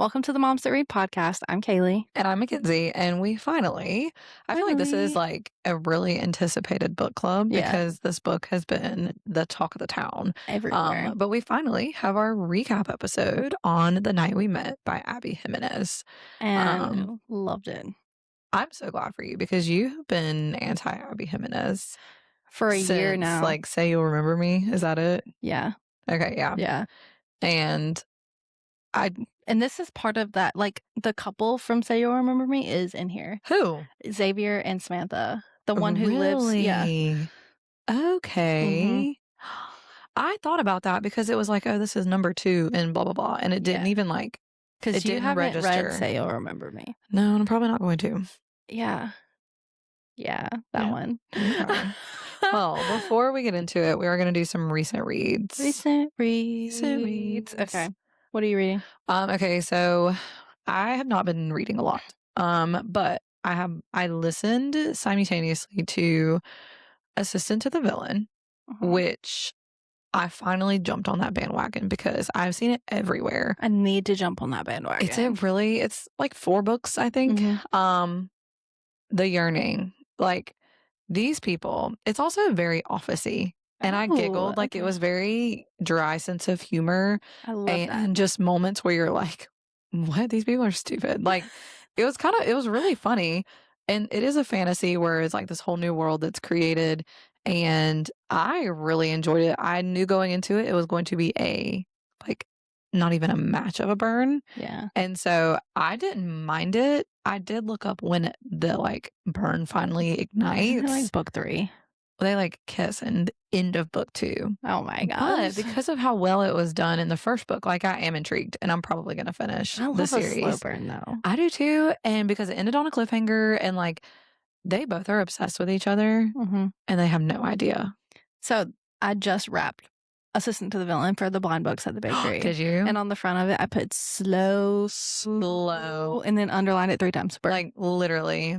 Welcome to the Moms That Read podcast. I'm Kaylee. And I'm Mckenzie. And we finally, I feel like this is like a really anticipated book club because this book has been the talk of the town. Everywhere. But we finally have our recap episode on The Night We Met by Abby Jimenez. And loved it. I'm so glad for you because you've been anti-Abby Jimenez for a year now. Like, Say You'll Remember Me. Is that it? Yeah. Okay, yeah. Yeah. And this is part of that, like, the couple from Say You'll Remember Me is in here. Who? Xavier and Samantha. The one who lives. Yeah. Okay. I thought about that because it was like, oh, this is number 2 and blah, blah, blah. And it didn't even like, because you haven't read Say You'll Remember Me. No, I'm probably not going to. Yeah. Yeah, that one. Okay. Well, before we get into it, we are going to do some recent reads. Recent reads. Okay. What are you reading? Okay, so I have not been reading a lot. But I listened simultaneously to Assistant to the Villain, which I finally jumped on that bandwagon because I've seen it everywhere. I need to jump on that bandwagon. It's like 4 books, I think. The Yearning, like these people, it's also very office-y. And I giggled, like it was very dry sense of humor. I love that. And just moments where you're like, what? These people are stupid. Like it was really funny. And it is a fantasy where it's like this whole new world that's created. And I really enjoyed it. I knew going into it, it was going to be not even a match of a burn. Yeah. And so I didn't mind it. I did look up when the burn finally ignites. Like book 3. They kiss in the end of book 2. Oh my gosh. But because of how well it was done in the first book, I am intrigued and I'm probably going to finish the series. I love a slow burn though. I do too. And because it ended on a cliffhanger and they both are obsessed with each other and they have no idea. So I just wrapped Assistant to the Villain for the blind books at the bakery. Did you? And on the front of it, I put slow, and then underlined it 3 times. Literally.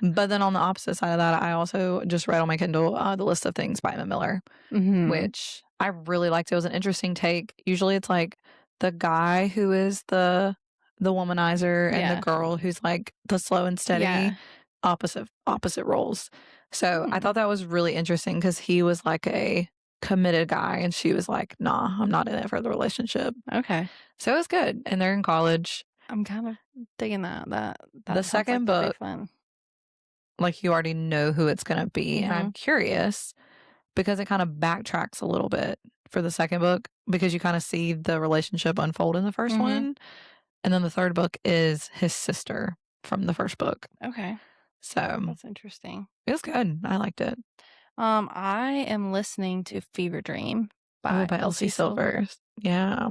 But then on the opposite side of that, I also just read on my Kindle The List of Things by Emma Miller, which I really liked. It was an interesting take. Usually it's like the guy who is the womanizer and the girl who's the slow and steady. Opposite roles. So I thought that was really interesting because he was a committed guy and she was like, nah, I'm not in it for the relationship. Okay. So it was good. And they're in college. I'm kind of digging that. The second book, fun. You already know who it's going to be. And I'm curious because it kind of backtracks a little bit for the second book because you kind of see the relationship unfold in the first one. And then the third book is his sister from the first book. Okay. So that's interesting. It was good. I liked it. I am listening to Fever Dream by Elsie Silver. Yeah.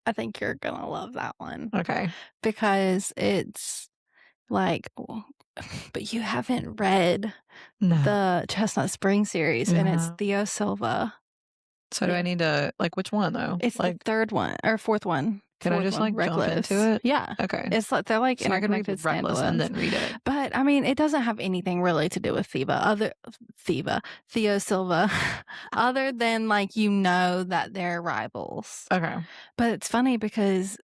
I think you're going to love that one. Okay. Because it's but you haven't read the Chestnut Spring series and it's Theo Silva. So do I need to, which one though? It's the third one or fourth one. Can I just jump into it? Yeah. Okay. It's they're so interconnected Reckless and then read it. But I mean, it doesn't have anything really to do with Theo Silva, other than that they're rivals. Okay. But it's funny because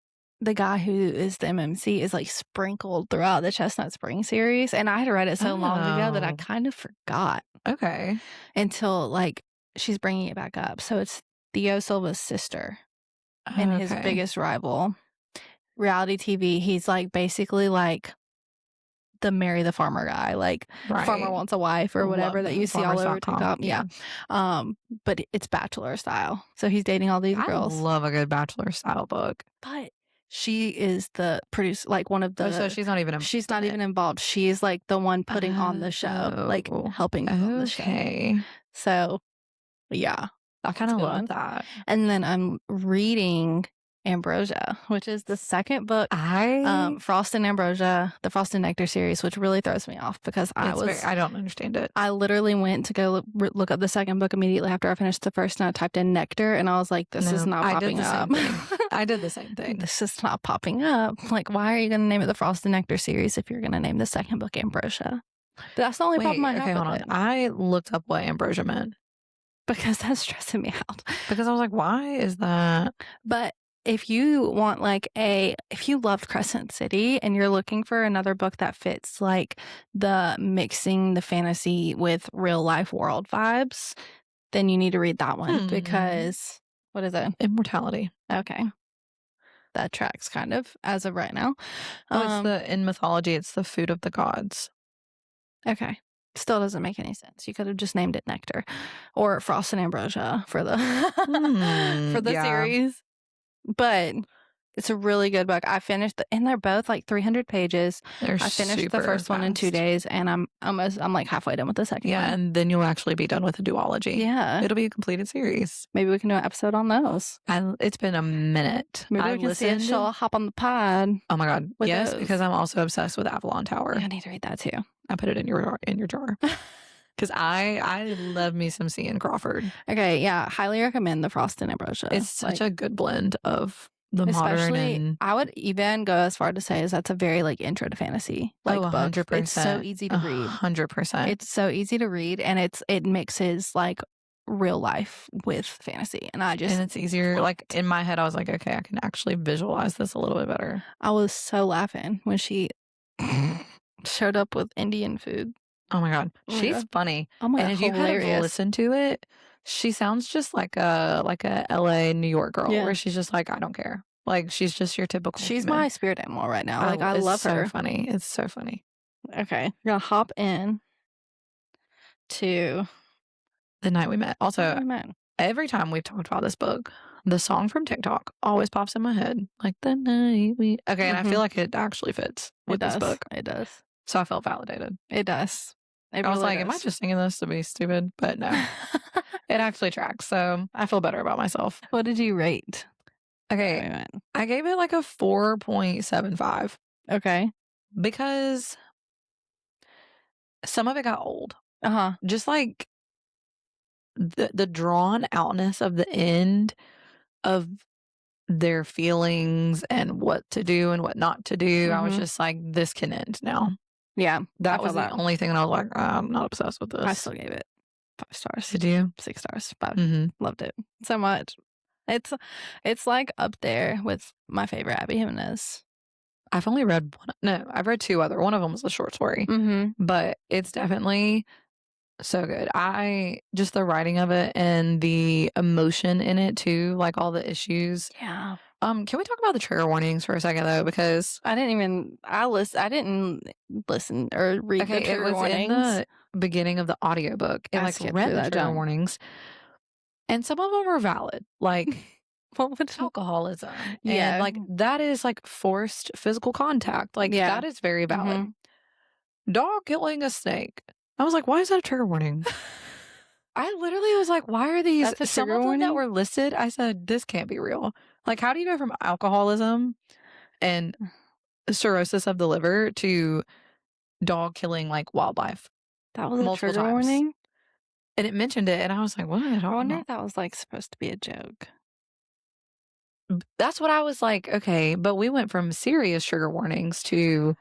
the guy who is the MMC is sprinkled throughout the Chestnut Spring series, and I had read it so long ago that I kind of forgot. Okay. Until she's bringing it back up. So it's Theo Silva's sister. And his biggest rival. Reality TV, he's basically the marry the farmer guy. Farmer wants a wife or whatever that you see all over TikTok. Yeah. But it's bachelor style. So he's dating all these girls. I love a good bachelor style book. But she is the producer, one of the... So she's not even involved. She's not even involved. She's the one putting on the show. Helping on the show. So, yeah. I kind of love that. And then I'm reading Ambrosia, which is the second book. Frost and Ambrosia, the Frost and Nectar series, which really throws me off because I don't understand it. I literally went to go look up the second book immediately after I finished the first, and I typed in Nectar, and I was like, this is not popping up. I did the same thing. This is not popping up. Why are you going to name it the Frost and Nectar series if you're going to name the second book Ambrosia? But that's the only problem I have with hold on. I looked up what Ambrosia meant. Because that's stressing me out. Because I was like, why is that? But if you want if you loved Crescent City and you're looking for another book that fits like the mixing the fantasy with real life world vibes, then you need to read that one because what is it? Immortality. Okay. That tracks kind of as of right now. Oh, in mythology, it's the food of the gods. Okay. Still doesn't make any sense. You could have just named it Nectar or Frost and Ambrosia for the for the series. But it's a really good book. I finished and they're both like 300 pages. I finished the first one in 2 days and I'm like halfway done with the second one. Yeah, and then you'll actually be done with the duology. Yeah. It'll be a completed series. Maybe we can do an episode on those. It's been a minute. Maybe we can see if she'll hop on the pod. Oh my God. Yes, because I'm also obsessed with Avalon Tower. Yeah, I need to read that too. I put it in your jar. Because I love me some C.N. Crawford. Okay, yeah. Highly recommend the Frost and Ambrosia. It's such a good blend of the modern and... I would even go as far to say is that's a very like intro to fantasy like 100%. book. It's so easy to read. 100%. It's so easy to read and it mixes like real life with fantasy and it's easier. Like in my head I was like, okay, I can actually visualize this a little bit better. I was so laughing when she showed up with Indian food. Oh my God. She's funny. Oh my God. And if you have listened to it, she sounds just like a LA, New York girl where she's just like, I don't care. Like she's just your typical She's human. my spirit animal right now. Like I love her. It's so funny. It's so funny. Okay. We're gonna hop in to The Night We Met. Also, every time we've talked about this book, the song from TikTok always pops in my head. Like the night we... Okay, and I feel like it actually fits with this book. It does. So I felt validated. It does. I was like, am I just singing this to be stupid? But no. It actually tracks. So I feel better about myself. What did you rate? Okay. I gave it like a 4.75. Okay. Because some of it got old. Just like the drawn outness of the end of their feelings and what to do and what not to do. I was just like, this can end now. Yeah. That was the only thing that I was like, I'm not obsessed with this. I still gave it 5 stars. Did you? 6 stars. 5. Loved it so much. It's like up there with my favorite Abby Jimenez. I've only read one. No, I've read 2 other. One of them was a short story. But it's definitely so good. Just the writing of it and the emotion in it too, like all the issues. Yeah. Can we talk about the trigger warnings for a second though? Because I didn't listen or read the trigger warnings. In the beginning of the audiobook. It read the trigger warnings. And some of them are valid. Like alcoholism. Yeah. And like that is like forced physical contact. Like that is very valid. Dog killing a snake. I was like, why is that a trigger warning? I literally was like, why are these some of them that were listed? I said, this can't be real. Like, how do you go from alcoholism and cirrhosis of the liver to dog killing like wildlife? That was a trigger warning? And it mentioned it, and I was like, what? I wonder if that was like supposed to be a joke. That's what I was like, okay, but we went from serious trigger warnings to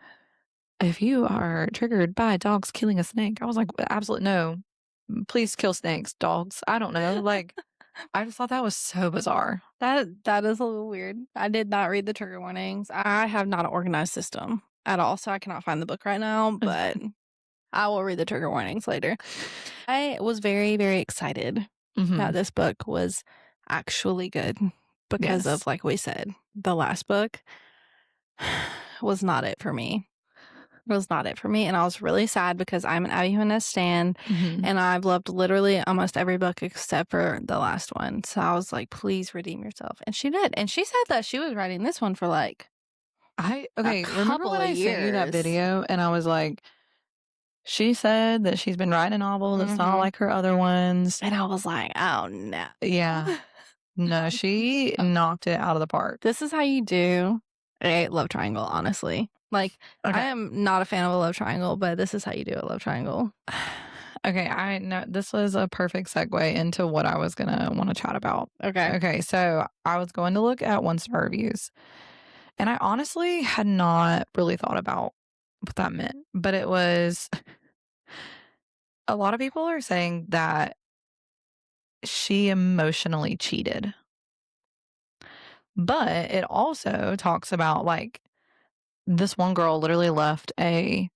if you are triggered by dogs killing a snake. I was like, absolutely no. Please kill snakes, dogs. I don't know. Like, I just thought that was so bizarre. That is a little weird. I did not read the trigger warnings. I have not an organized system at all, so I cannot find the book right now, but I will read the trigger warnings later. I was very, very excited that this book was actually good because of, like we said, the last book was not it for me. It was not it for me. And I was really sad because I'm an Abby Jimenez stan and I've loved literally almost every book except for the last one. So I was like, please redeem yourself. And she did. And she said that she was writing this one for like remember when I sent you that video and I was like, she said that she's been writing a novel that's not like her other ones. And I was like, oh no. Yeah. No, she knocked it out of the park. This is how you do a love triangle, honestly. Like, I am not a fan of a love triangle, but this is how you do a love triangle. Okay, I know this was a perfect segue into what I was going to want to chat about. Okay, so I was going to look at 1-star reviews. And I honestly had not really thought about what that meant. But it was... a lot of people are saying that she emotionally cheated. But it also talks about, like, this one girl literally left a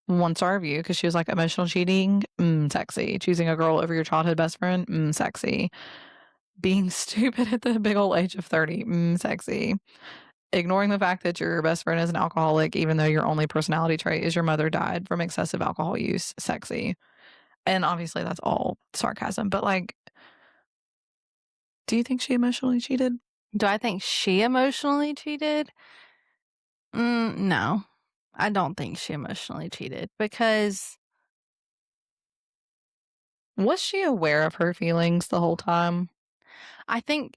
1-star review because she was like, emotional cheating, sexy. Choosing a girl over your childhood best friend, sexy. Being stupid at the big old age of 30, sexy. Ignoring the fact that your best friend is an alcoholic, even though your only personality trait is your mother died from excessive alcohol use, sexy. And obviously that's all sarcasm, but, like, do you think she emotionally cheated? Do I think she emotionally cheated? No, I don't think she emotionally cheated because... Was she aware of her feelings the whole time? I think...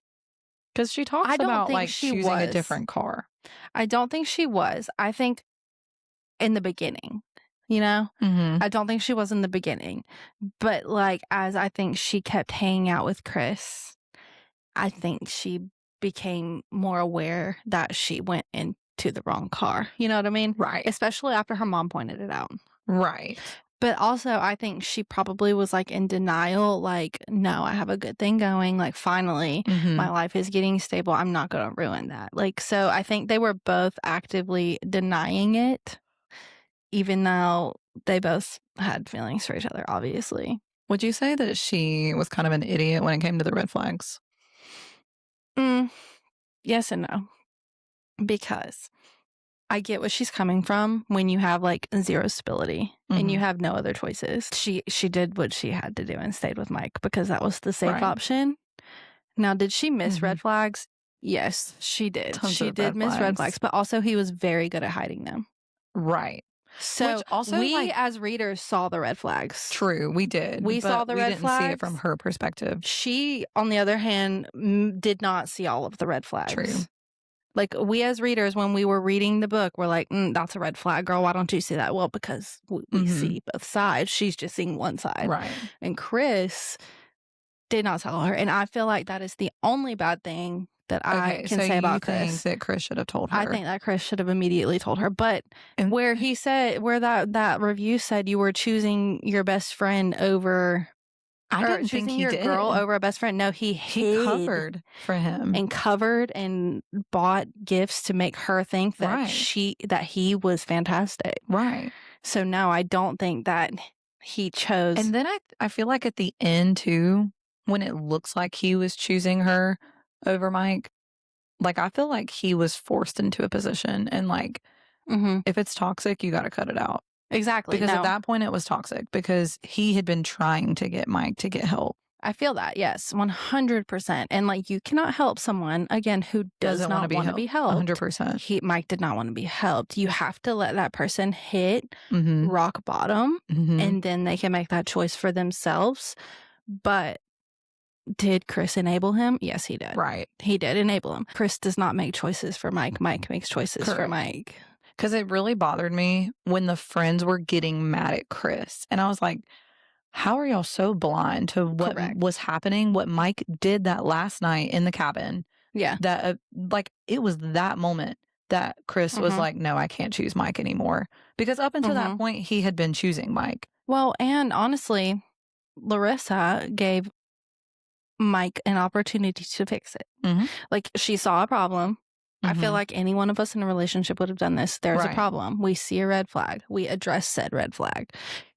Because she talks I don't about, think like, she choosing a was. different car. I don't think she was. I think in the beginning, you know? Mm-hmm. I don't think she was in the beginning. But, like, as I think she kept hanging out with Chris, I think she became more aware that she went into the wrong car. You know what I mean? Right. Especially after her mom pointed it out. Right. But also, I think she probably was, like, in denial, like, no, I have a good thing going. Like, finally, my life is getting stable. I'm not going to ruin that. Like, so I think they were both actively denying it, even though they both had feelings for each other, obviously. Would you say that she was kind of an idiot when it came to the red flags? Yes and no. Because I get what she's coming from when you have, like, zero stability and you have no other choices. She did what she had to do and stayed with Mike because that was the safe option. Now, did she miss red flags? Yes, she did. She did miss red flags, but also he was very good at hiding them. Right. So which also, we, like, as readers, saw the red flags. True, we did. We saw the red flags. We didn't see it from her perspective. She, on the other hand, did not see all of the red flags. True. Like, we as readers, when we were reading the book, we're like, that's a red flag, girl. Why don't you see that? Well, because we see both sides. She's just seeing one side. Right. And Chris did not tell her. And I feel like that is the only bad thing that I can say about Chris. So you think that Chris should have told her? I think that Chris should have immediately told her. But where he said, where that review said you were choosing your best friend over... I didn't think he your did. Girl over a best friend. No, he covered for him and covered and bought gifts to make her think that that he was fantastic. Right. So no, I don't think that he chose. And then I feel like at the end too, when it looks like he was choosing her over Mike, like, I feel like he was forced into a position, and, like, if it's toxic, you got to cut it out. Exactly. Because at that point it was toxic because he had been trying to get Mike to get help. I feel that, yes, 100%. And, like, you cannot help someone, again, who does not want to be helped. 100%. Mike did not want to be helped. You have to let that person hit rock bottom, and then they can make that choice for themselves. But did Chris enable him? Yes, he did. Right. He did enable him. Chris does not make choices for Mike. Mike makes choices for Mike. Because it really bothered me when the friends were getting mad at Chris. And I was like, how are y'all so blind to what was happening, what Mike did that last night in the cabin? Yeah. That, like, it was that moment that Chris was like, no, I can't choose Mike anymore. Because up until that point, he had been choosing Mike. Well, and honestly, Larissa gave Mike an opportunity to fix it. Like, she saw a problem. I feel like any one of us in a relationship would have done this. There's a problem. We see a red flag. We address said red flag.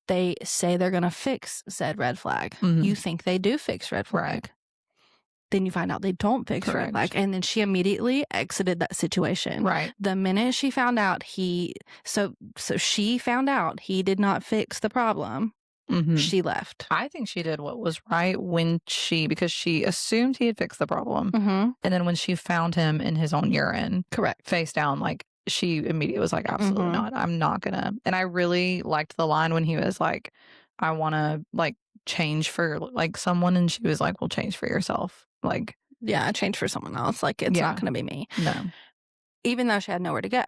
They say they're going to fix said red flag. You think they do fix red flag. Right. Then you find out they don't fix red flag. And then she immediately exited that situation. Right. The minute she found out so she found out he did not fix the problem. She left. I think she did what was right because she assumed he had fixed the problem. And then when she found him in his own urine, face down, like, she immediately was like, absolutely not. I'm not gonna. And I really liked the line when he was like, I want to, like, change for, like, someone. And she was like, well, change for yourself. Like, yeah, change for someone else. Like, it's not going to be me. No. Even though she had nowhere to go.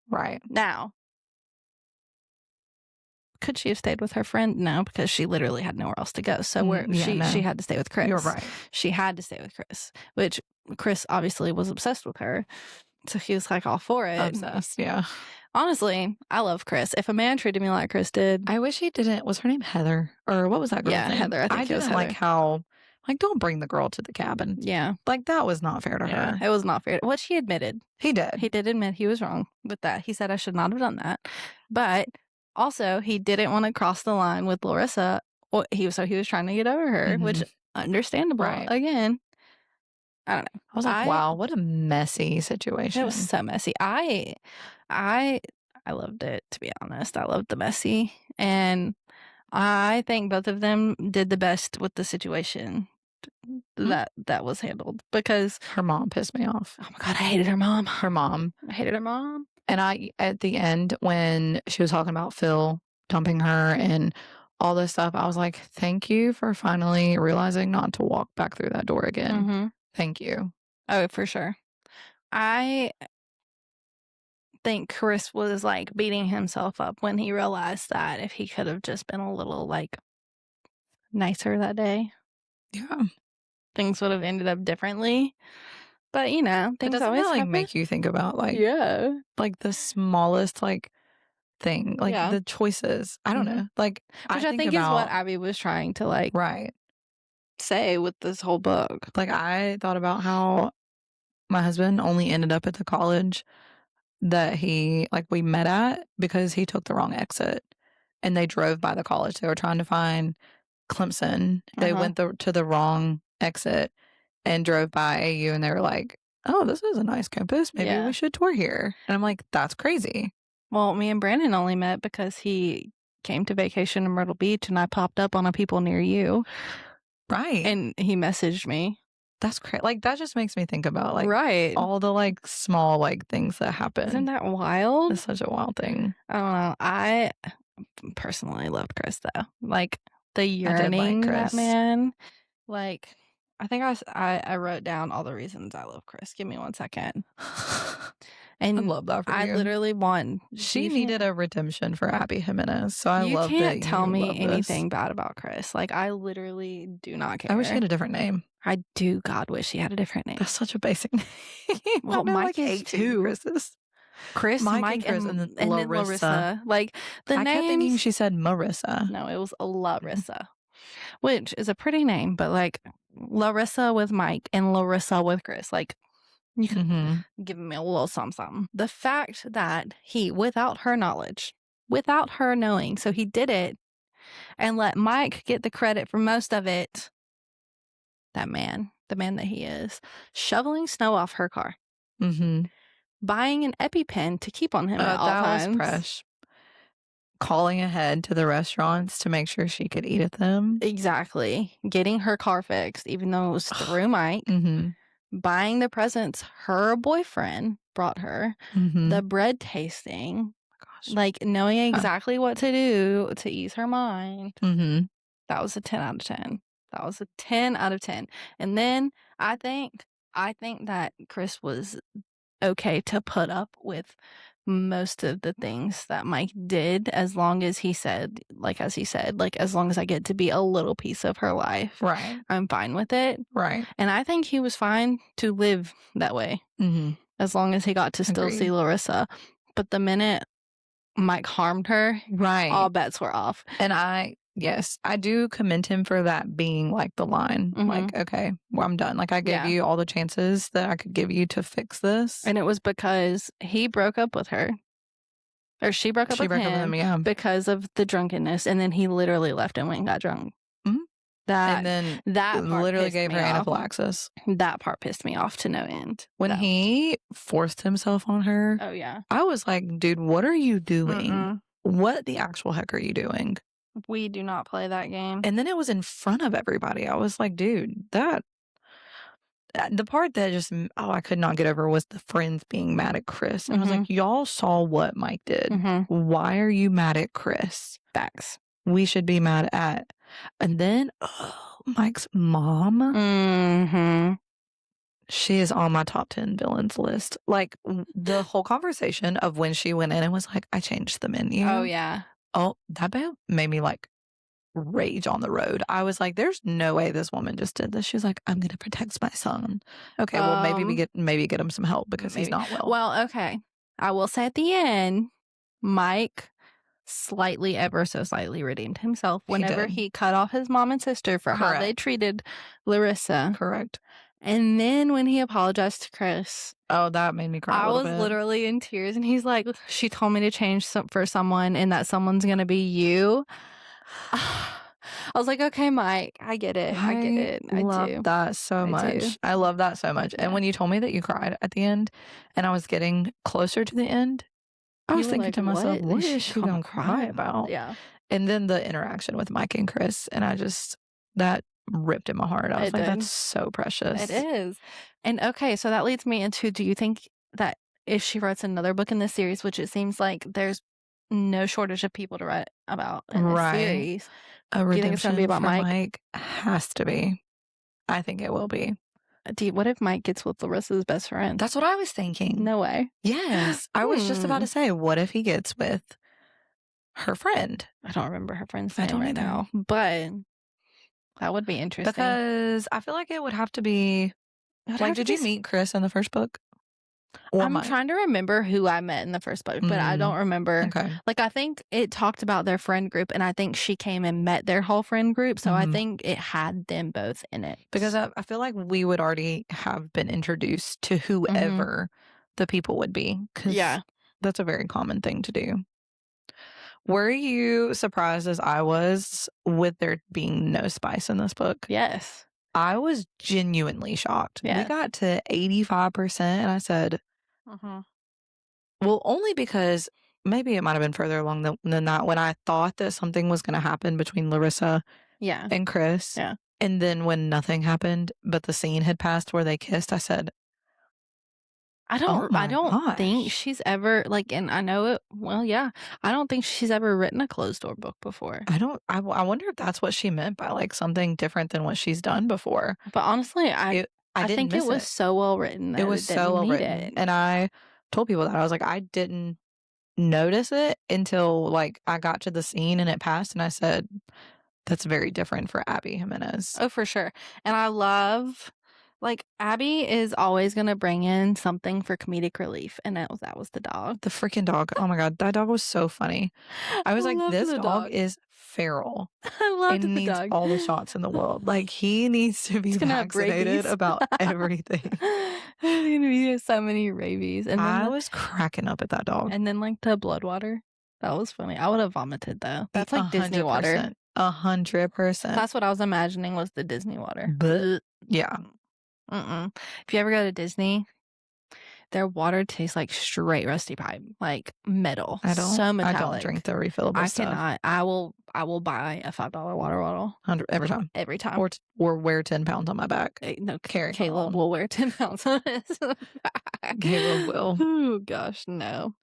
Right. Now, could she have stayed with her friend? No, because she literally had nowhere else to go. So she had to stay with Chris. You're right. She had to stay with Chris, which Chris obviously was obsessed with her. So he was like all for it. Obsessed, yeah. Honestly, I love Chris. If a man treated me like Chris did. I wish he didn't. Was her name Heather? Or what was that girl's name? Heather. I think it was Heather. Like how, Like, don't bring the girl to the cabin. Yeah. Like, that was not fair to her. It was not fair. What she admitted. He did. He did admit he was wrong with that. He said, I should not have done that. But also, he didn't want to cross the line with Larissa. He was trying to get over her, which understandable. Right. Again, I don't know. I was like, wow, what a messy situation. It was so messy. I loved it, to be honest. I loved the messy. And I think both of them did the best with the situation that was handled, because her mom pissed me off. Oh my God, I hated her mom. I hated her mom. And at the end, when she was talking about Phil dumping her and all this stuff, I was like, thank you for finally realizing not to walk back through that door again. Thank you. Oh, for sure. I think Chris was like beating himself up when he realized that if he could have just been a little like nicer that day. Yeah. Things would have ended up differently. But things always like happen. make you think about like like the smallest like thing, like the choices. I don't know. Like which I think is what Abby was trying to like say with this whole book. Like I thought about how my husband only ended up at the college that we met at because he took the wrong exit, and they drove by the college. They were trying to find Clemson. They went to the wrong exit and drove by AU, and they were like, oh, this is a nice campus. Maybe we should tour here. And I'm like, that's crazy. Well, me and Brandon only met because he came to vacation in Myrtle Beach, and I popped up on a People Near You. Right. And he messaged me. That's crazy. Like, that just makes me think about, like, all the, like, small, like, things that happen. Isn't that wild? It's such a wild thing. I don't know. I personally loved Chris, though. Like, the yearning, that man. Like, I think I wrote down all the reasons I love Chris. Give me 1 second. And I love that for you. I literally won. She needed a redemption for Abby Jimenez, so I love that. You can't tell me anything bad about Chris. Like, I literally do not care. I wish he had a different name. I do, God, wish he had a different name. That's such a basic name. Well, Mike is too. Chris, Mike, and then Larissa. Like, the names. I kept thinking she said Marissa. No, it was Larissa, which is a pretty name, but like Larissa with Mike and Larissa with Chris. Like, you can give me a little something. The fact that he, without her knowledge, without her knowing, so he did it and let Mike get the credit for most of it. That man, the man that he is, shoveling snow off her car, buying an EpiPen to keep on him at all times. That was fresh. Calling ahead to the restaurants to make sure she could eat at them. Exactly. Getting her car fixed, even though it was through Mike. Buying the presents her boyfriend brought her. The bread tasting. Like, knowing exactly what to do to ease her mind. That was a 10 out of 10. That was a 10 out of 10. And then I think that Chris was okay to put up with most of the things that Mike did, as long as he said, like, as he said, like, as long as I get to be a little piece of her life, right, I'm fine with it, right. And I think he was fine to live that way, as long as he got to still see Larissa. But the minute Mike harmed her, right, all bets were off. And yes, I do commend him for that being like the line. Like, okay, well, I'm done. Like, I gave you all the chances that I could give you to fix this. And it was because he broke up with her. Or she broke up with him because of the drunkenness. And then he literally left and went and got drunk. And then that literally gave her anaphylaxis. That part pissed me off to no end. When he forced himself on her. Oh, yeah. I was like, dude, what are you doing? What the actual heck are you doing? We do not play that game. And then it was in front of everybody. I was like, dude, the part that just, I could not get over was the friends being mad at Chris. And I was like, y'all saw what Mike did. Why are you mad at Chris? Facts. We should be mad at. And then, Mike's mom. She is on my top 10 villains list. Like, the whole conversation of when she went in and was like, I changed the menu. Oh, yeah. Oh, that made me like rage on the road. I was like, there's no way this woman just did this. She was like, I'm going to protect my son. Okay, well, maybe get him some help because he's not well. Well, okay. I will say at the end, Mike slightly, ever so slightly redeemed himself whenever he cut off his mom and sister for how they treated Larissa. Correct. And then when he apologized to Chris, oh, that made me cry. I was literally in tears, and he's like, she told me to change for someone, and that someone's gonna be you. I was like, okay, Mike, I get it. I get it. I love that so much. I love that so much. And when you told me that you cried at the end, and I was getting closer to the end, I was thinking to myself, what is she gonna cry about? Yeah. And then the interaction with Mike and Chris, and that ripped in my heart. I was like, that's so precious. It is. And okay, so that leads me into, do you think that if she writes another book in this series, which it seems like there's no shortage of people to write about in this series, do you think it's going to be about Mike? Has to be. I think it will be. What if Mike gets with Larissa's best friend? That's what I was thinking. No way. Yes. I was just about to say, what if he gets with her friend? I don't remember her friend's name right now, but that would be interesting. Because I feel like it would have to be, like, did you meet Chris in the first book? I'm trying to remember who I met in the first book, but I don't remember. Okay. Like, I think it talked about their friend group, and I think she came and met their whole friend group, so I think it had them both in it. Because I feel like we would already have been introduced to whoever the people would be. Because that's a very common thing to do. Were you surprised as I was with there being no spice in this book? Yes. I was genuinely shocked. We got to 85%, and I said, well, only because maybe it might have been further along than that when I thought that something was going to happen between Larissa and Chris. Yeah. And then when nothing happened, but the scene had passed where they kissed, I said, I don't think she's ever, like, and I know it, well, yeah, I don't think she's ever written a closed door book before. I wonder if that's what she meant by, like, something different than what she's done before. But honestly, I think it was so well written that it was so well written. And I told people that. I was like, I didn't notice it until, like, I got to the scene and it passed, and I said, that's very different for Abby Jimenez. Oh, for sure. And I love, like, Abby is always going to bring in something for comedic relief, and that was the dog. The freaking dog. Oh my God, that dog was so funny. I was like, this dog is feral. I loved the needs dog. all the shots in the world. Like, he needs to be vaccinated about everything. There's going to be so many rabies. And then I was cracking up at that dog. And then, like, the blood water. That was funny. I would have vomited, though. That's like 100%. Disney water. 100%. That's what I was imagining was the Disney water. But, yeah. If you ever go to Disney, their water tastes like straight rusty pipe, like metal. So metallic. I don't drink the refillable stuff. I cannot. I will buy a $5 water bottle every time. Every time. Or wear 10 pounds on my back. No, Caleb will wear 10 pounds on his back. Caleb will. Oh gosh, no.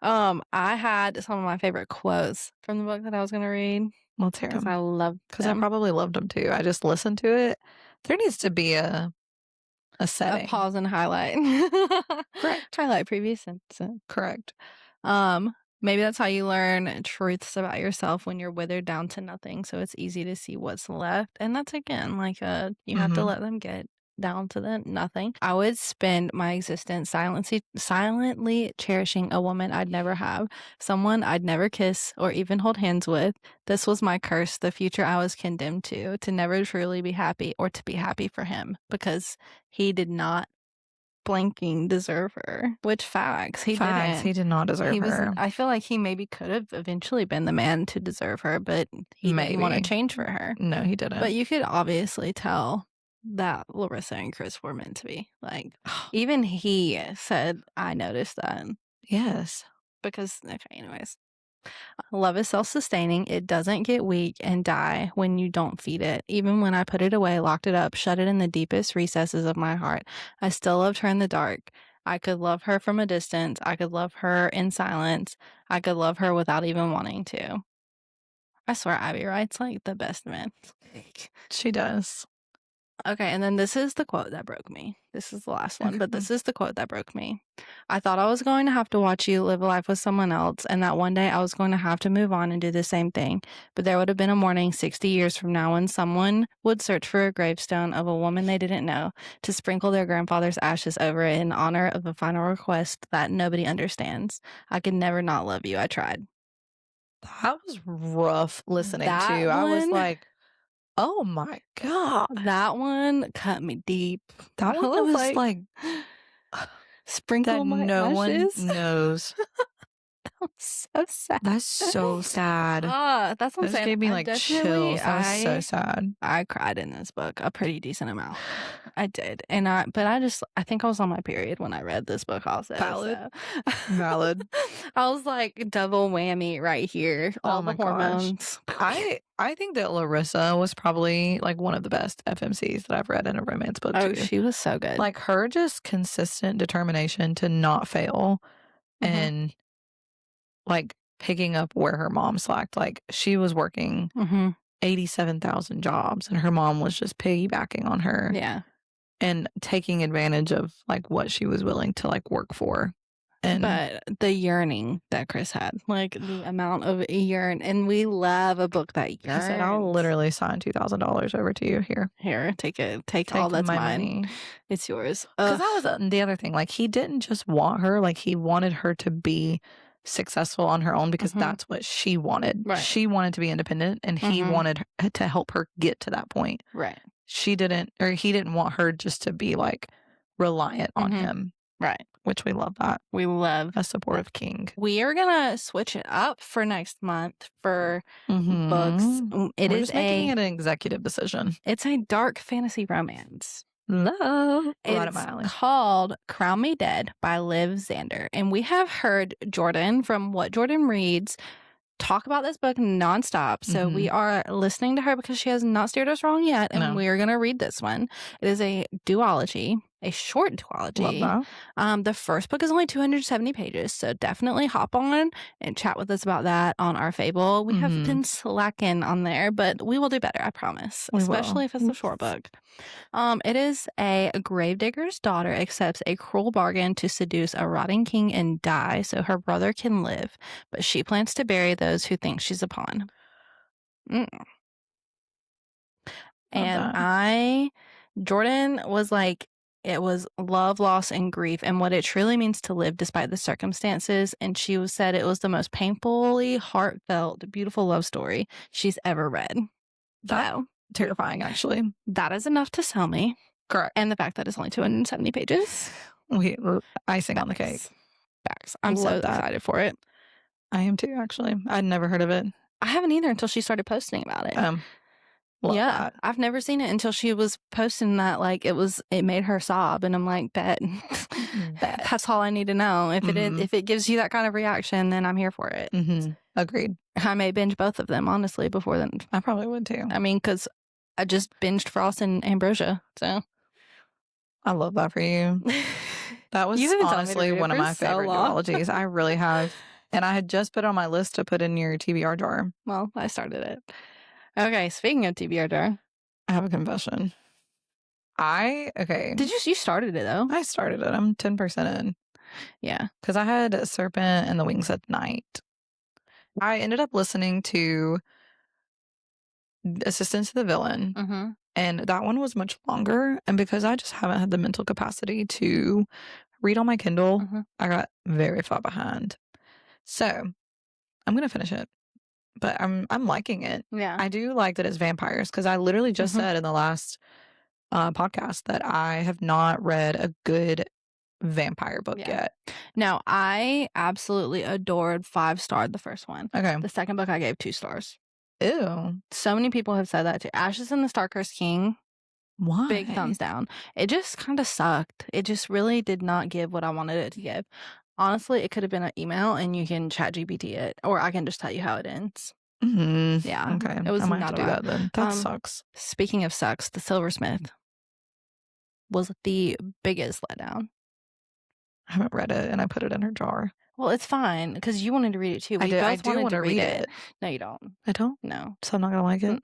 I had some of my favorite quotes from the book that I was going to read. Let's hear them. Because I probably loved them too. I just listened to it. There needs to be a setting. A pause and highlight. Correct. Highlight previous sentence. Correct. Maybe that's how you learn truths about yourself when you're withered down to nothing. So it's easy to see what's left. And that's, again, like you have to let them get down to the nothing. I would spend my existence silently cherishing a woman I'd never have, someone I'd never kiss or even hold hands with. This was my curse, the future I was condemned to never truly be happy or to be happy for him, because he did not blanking deserve her. Which facts, he didn't. He did not deserve her. I feel like he maybe could have eventually been the man to deserve her, but he didn't want to change for her. No, he didn't. But you could obviously tell that Larissa and Chris were meant to be. Like, even he said, I noticed that. Yes. Because, okay, anyways. Love is self-sustaining. It doesn't get weak and die when you don't feed it. Even when I put it away, locked it up, shut it in the deepest recesses of my heart, I still loved her in the dark. I could love her from a distance. I could love her in silence. I could love her without even wanting to. I swear Abby writes like the best man. She does. Okay, and then this is the quote that broke me. This is the last one, but this is the quote that broke me. I thought I was going to have to watch you live a life with someone else, and that one day I was going to have to move on and do the same thing. But there would have been a morning 60 years from now when someone would search for a gravestone of a woman they didn't know to sprinkle their grandfather's ashes over it in honor of a final request that nobody understands. I could never not love you. I tried. That was rough listening to. I was like, oh my God. That one cut me deep. That one was like sprinkle my no ashes. one knows. So sad. That's so sad. That's what I'm saying. Gave me like chills. That was so sad. I cried in this book a pretty decent amount. I did, but I think I was on my period when I read this book. Also, valid. I was like double whammy right here. All the hormones. I think that Larissa was probably like one of the best FMCs that I've read in a romance book. Oh, she was so good. Like her just consistent determination to not fail, and like picking up where her mom slacked. Like she was working 87,000 jobs and her mom was just piggybacking on her. Yeah. And taking advantage of like what she was willing to like work for. But the yearning that Chris had, like the amount of yearn, and we love a book that yearns. He said, I'll literally sign $2,000 over to you here. Here, take it. Take all that's my mine. Money. It's yours. Because that was the other thing. Like he didn't just want her, like he wanted her to be successsul on her own because that's what she wanted. Right. She wanted to be independent and he wanted to help her get to that point. Right. He didn't want her just to be like reliant on him. Right. Which we love that. We love a supportive king. We are going to switch it up for next month for books. We're just making it an executive decision. It's a dark fantasy romance. Love. It's called Crown Me Dead by Liv Zander. And we have heard Jordan from What Jordan Reads talk about this book nonstop. So we are listening to her because she has not steered us wrong yet. And we are going to read this one. It is a duology, a short duology. Love that. The first book is only 270 pages. So definitely hop on and chat with us about that on our Fable. We have been slacking on there, but we will do better, I promise. Especially if it's a short book. It is a gravedigger's daughter accepts a cruel bargain to seduce a rotting king and die so her brother can live, but she plans to bury those who think she's a pawn. And Jordan was like, it was love, loss, and grief, and what it truly means to live despite the circumstances. And she said it was the most painfully heartfelt, beautiful love story she's ever read. So terrifying, actually. That is enough to sell me. Correct. And the fact that it's only 270 pages. Icing on the cake. Facts. I'm so excited for it. I am too, actually. I'd never heard of it. I haven't either until she started posting about it. That. I've never seen it until she was posting that. Like it made her sob, and I'm like, bet. That's all I need to know. If it gives you that kind of reaction, then I'm here for it. Agreed. I may binge both of them honestly before then. I probably would too. I mean, because I just binged Frost and Ambrosia, so I love that for you. That was honestly one of my favorite duologies. I really have. And I had just put it on my list to put in your TBR jar. Well, I started it. Okay, speaking of TBR jar. I have a confession. Did you started it though? I started it. I'm 10% in. Yeah. Because I had Serpent and the Wings at Night. I ended up listening to Assistance to the Villain. And that one was much longer. And because I just haven't had the mental capacity to read on my Kindle, I got very far behind. So I'm going to finish it. But I'm liking it. Yeah. I do like that it's vampires because I literally just said in the last podcast that I have not read a good vampire book yet. No, I absolutely adored 5-starred the first one. Okay. The second book I gave 2 stars. Ew. So many people have said that too. Ashes and the Star-Cursed King. Why? Big thumbs down. It just kind of sucked. It just really did not give what I wanted it to give. Honestly, it could have been an email and you can chat GPT it, or I can just tell you how it ends. Yeah. Okay. It was I might not have to do that then. That sucks. Speaking of sucks, The Silversmith was the biggest letdown. I haven't read it and I put it in her jar. Well, it's fine because you wanted to read it too. I do want to read it. No, you don't. I don't? No. So I'm not going to like it?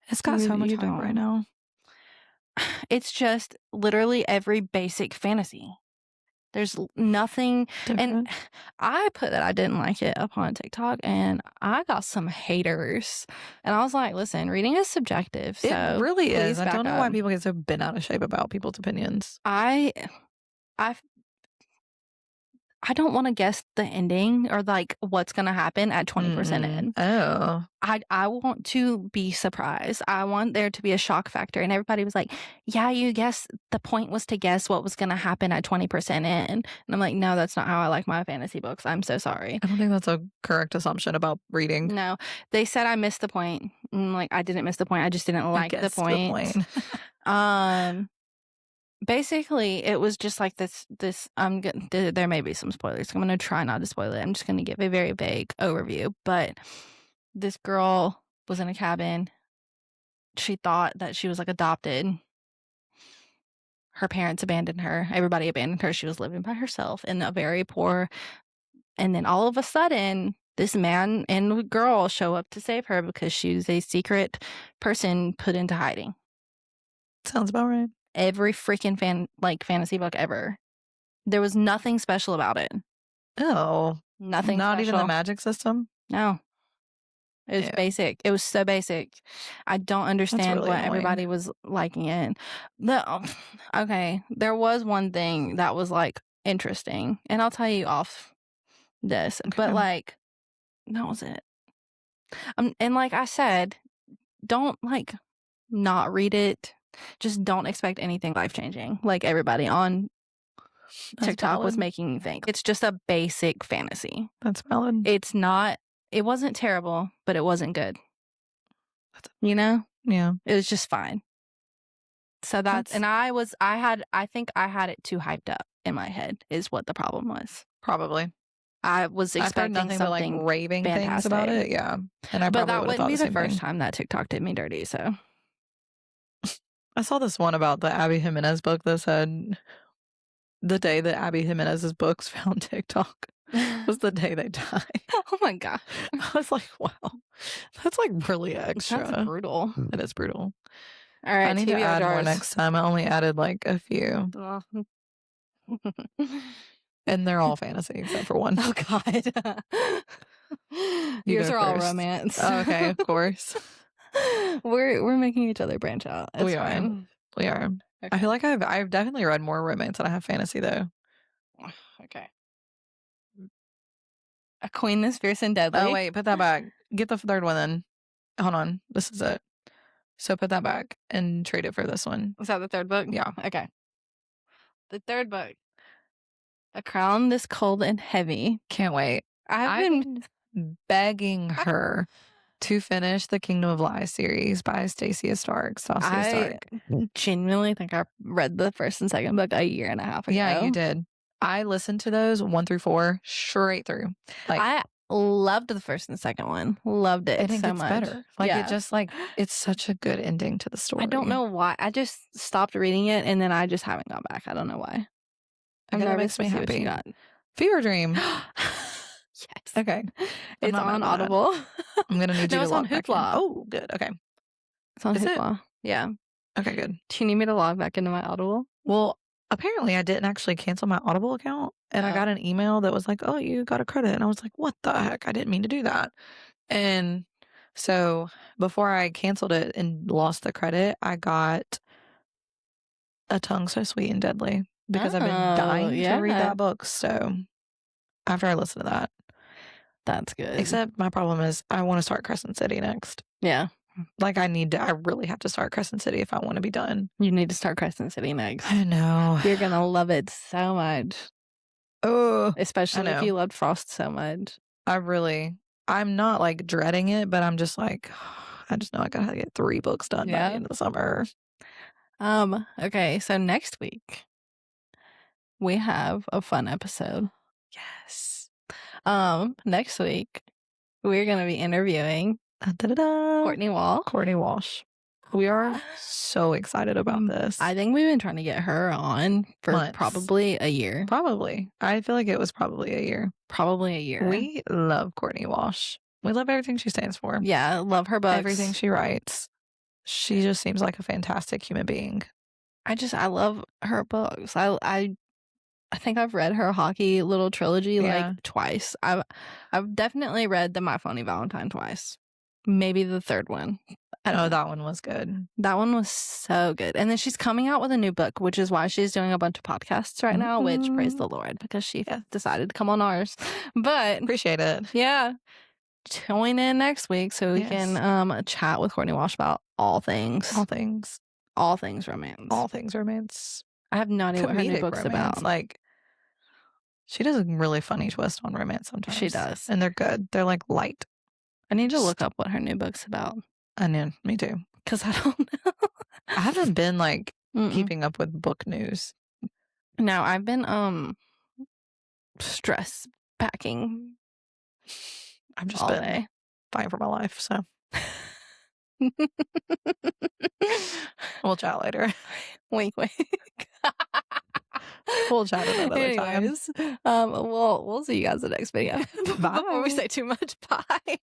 It's got so much hype right now. It's just literally every basic fantasy. There's nothing. Different. And I put that I didn't like it up on TikTok and I got some haters. And I was like, listen, reading is subjective. So it really is. I don't know why people get so bent out of shape about people's opinions. I don't want to guess the ending or like what's going to happen at 20% in. Oh. I want to be surprised. I want there to be a shock factor. And everybody was like, yeah, you guess the point was to guess what was going to happen at 20% in. And I'm like, no, that's not how I like my fantasy books. I'm so sorry. I don't think that's a correct assumption about reading. No, they said I missed the point. Like, I didn't miss the point. I just didn't like the point. Basically, it was just like this. There may be some spoilers. I'm going to try not to spoil it. I'm just going to give a very vague overview. But this girl was in a cabin. She thought that she was like adopted. Her parents abandoned her. Everybody abandoned her. She was living by herself in a very poor. And then all of a sudden, this man and girl show up to save her because she's a secret person put into hiding. Sounds about right. Every freaking fantasy book ever. There was nothing special about it. Oh. Nothing Not special. even the magic system? No. It was basic. It was so basic. I don't understand really what annoying. everybody was liking it. Okay. There was one thing that was like interesting. And I'll tell you off this. Okay. But like, that was it. And like I said, don't like not read it. Just don't expect anything life-changing like everybody on TikTok was making you think. It's just a basic fantasy. That's valid. It wasn't terrible, but it wasn't good. You know? Yeah. It was just fine. So I think I had it too hyped up in my head is what the problem was. Probably. I was expecting nothing something but like raving fantastic things about it. Yeah. And but that wouldn't be the first time that TikTok did me dirty, so. I saw this one about the Abby Jimenez book that said the day that Abby Jimenez's books found TikTok was the day they died. Oh my God. I was like, wow. That's like really extra. That's brutal. It is brutal. All right. I need to add more next time. I only added like a few. And they're all fantasy except for one. Oh God. Yours are all romance. Oh, okay, of course. We're making each other branch out. It's we fine. We are. Okay. I feel like I've definitely read more romance than I have fantasy though. Okay. A Queen This Fierce and Deadly. Oh wait, put that back. Get the third one then. Hold on. This is it. So put that back and trade it for this one. Was that the third book? Yeah. Okay. The third book. A Crown This Cold and Heavy. Can't wait. I've been begging her to finish the Kingdom of Lies series by Stasia Stark. I genuinely think I read the first and second book a year and a half ago. Yeah, you did. I listened to those 1 through 4 straight through. Like I loved the first and second one. Loved it so much. Better. Like it just like it's such a good ending to the story. I don't know why. I just stopped reading it and then I just haven't gone back. I don't know why. That makes me happy. Fever Dream. Yes. Okay. It's on Audible. I'm gonna need you to log back in. Hoopla. Oh, good. Okay. It's on Hoopla. Yeah. Okay, good. Do you need me to log back into my Audible? Well, apparently I didn't actually cancel my Audible account and I got an email that was like, oh, you got a credit. And I was like, what the heck? I didn't mean to do that. And so before I canceled it and lost the credit, I got A Tongue So Sweet and Deadly because I've been dying to read that book. So after I listen to that. That's good. Except my problem is I want to start Crescent City next. Yeah. Like I really have to start Crescent City if I want to be done. You need to start Crescent City next. I know. You're going to love it so much. Oh. Especially if you loved Frost so much. I'm not like dreading it, but I'm just like, I just know I got to get 3 books done by the end of the summer. Okay. So next week we have a fun episode. Yes. Next week we're going to be interviewing Courtney Walsh. We are so excited about this. I think we've been trying to get her on for probably a year. Probably. I feel like it was probably a year. Probably a year. We love Courtney Walsh. We love everything she stands for. Yeah, love her books. Everything she writes. She just seems like a fantastic human being. I love her books. I think I've read her hockey little trilogy like twice. I've definitely read the My Phony Valentine twice. Maybe the third one. Oh, that one was good. That one was so good. And then she's coming out with a new book, which is why she's doing a bunch of podcasts right now, which praise the Lord, because she decided to come on ours. But appreciate it. Yeah. Tune in next week so we can chat with Courtney Walsh about all things romance. All things romance. I have no idea what her new book's about. Like, she does a really funny twist on romance sometimes. She does. And they're good. They're like light. I need to look up what her new book's about. I know, me too. Because I don't know. I haven't been like keeping up with book news. No, I've been stress packing. I've just been fighting for my life, so we'll chat later. Wink, wink. We'll chat another time. We'll see you guys in the next video. Bye. Before we say too much, bye.